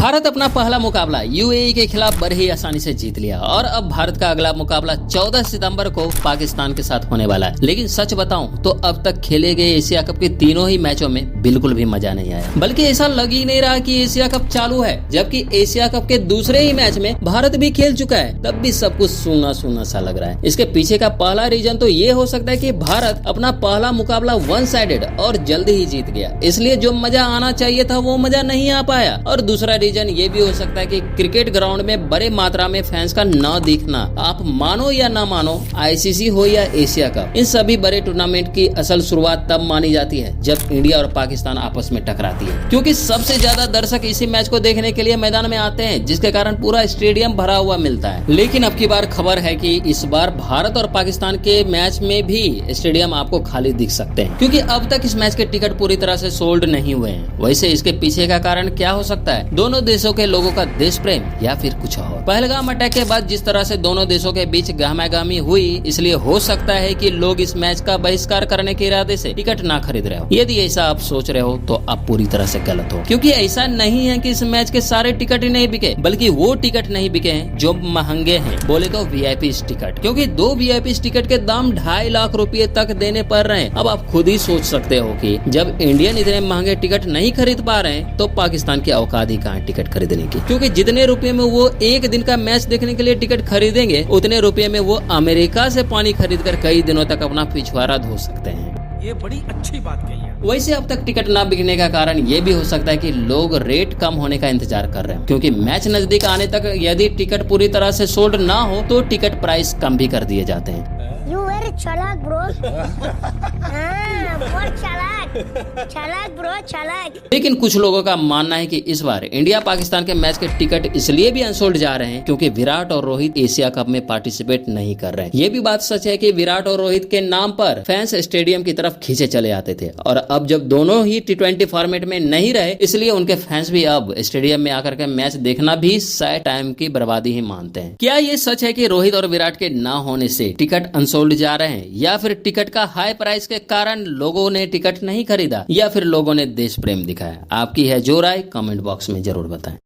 भारत अपना पहला मुकाबला यूएई के खिलाफ बड़े ही आसानी से जीत लिया और अब भारत का अगला मुकाबला 14 सितंबर को पाकिस्तान के साथ होने वाला है। लेकिन सच बताऊं तो अब तक खेले गए एशिया कप के तीनों ही मैचों में बिल्कुल भी मजा नहीं आया, बल्कि ऐसा लग ही नहीं रहा कि एशिया कप चालू है। जबकि एशिया कप के दूसरे ही मैच में भारत भी खेल चुका है, तब भी सब कुछ सूना सूना सा लग रहा है। इसके पीछे का पहला रीजन तो ये हो सकता है कि भारत अपना पहला मुकाबला वन साइडेड और जल्दी ही जीत गया, इसलिए जो मजा आना चाहिए था वो मजा नहीं आ पाया। और दूसरा रीजन ये भी हो सकता है कि क्रिकेट ग्राउंड में बड़े मात्रा में फैंस का न दिखना। आप मानो या ना मानो, आईसीसी हो या एशिया कप, इन सभी बड़े टूर्नामेंट की असल शुरुआत तब मानी जाती है जब इंडिया और पाकिस्तान आपस में टकराती है, क्योंकि सबसे ज्यादा दर्शक इसी मैच को देखने के लिए मैदान में आते हैं, जिसके कारण पूरा स्टेडियम भरा हुआ मिलता है। लेकिन अब की बार खबर है कि इस बार भारत और पाकिस्तान के मैच में भी स्टेडियम आपको खाली दिख सकते हैं, क्योंकि अब तक इस मैच के टिकट पूरी तरह से सोल्ड नहीं हुए हैं। वैसे इसके पीछे का कारण क्या हो सकता है? दोनों देशों के लोगों का देश प्रेम या फिर कुछ और? पहलगाम अटैक के बाद जिस तरह से दोनों देशों के बीच गहमागहमी हुई, इसलिए हो सकता है कि लोग इस मैच का बहिष्कार करने के इरादे से टिकट ना खरीद रहे हो। यदि ऐसा आप सोच रहे हो तो आप पूरी तरह से गलत हो, क्योंकि ऐसा नहीं है कि इस मैच के सारे टिकट ही नहीं बिके, बल्कि वो टिकट नहीं बिके हैं जो महंगे हैं। बोले तो वीआईपी टिकट, क्योंकि 2 वीआईपी टिकट के दाम 2.5 लाख रुपए तक देने पड़ रहे हैं। अब आप खुद ही सोच सकते हो कि जब इंडियन इतने महंगे टिकट नहीं खरीद पा रहे हैं तो पाकिस्तान की औकात ही कहाँ टिकट खरीदने की, क्योंकि जितने रुपए में वो एक दिन का मैच देखने के लिए टिकट खरीदेंगे, उतने रुपए में वो अमेरिका से पानी खरीद कर कई दिनों तक अपना पिछवाड़ा धो सकते हैं। ये बड़ी अच्छी बात कही है। वैसे अब तक टिकट ना बिकने का कारण ये भी हो सकता है कि लोग रेट कम होने का इंतजार कर रहे हैं, क्योंकि मैच नजदीक आने तक यदि टिकट पूरी तरह से सोल्ड ना हो तो टिकट प्राइस कम भी कर दिए जाते हैं। You very चालाक ब्रो। बहुत चालाक ब्रो, चालाक। लेकिन कुछ लोगों का मानना है कि इस बार इंडिया पाकिस्तान के मैच के टिकट इसलिए भी अनसोल्ड जा रहे हैं क्योंकि विराट और रोहित एशिया कप में पार्टिसिपेट नहीं कर रहे हैं। ये भी बात सच है कि विराट और रोहित के नाम पर फैंस स्टेडियम की तरफ खींचे चले आते थे, और अब जब दोनों ही T20 फॉर्मेट में नहीं रहे, इसलिए उनके फैंस भी अब स्टेडियम में आकर के मैच देखना भी शायद टाइम की बर्बादी ही मानते हैं। क्या ये सच है कि रोहित और विराट के ना होने से टिकट अनसोल्ड जा रहे हैं, या फिर टिकट का हाई प्राइस के कारण लोगों ने टिकट नहीं खरीदा, या फिर लोगों ने देश प्रेम दिखाया? आपकी है जो राय, कमेंट बॉक्स में जरूर बताएं।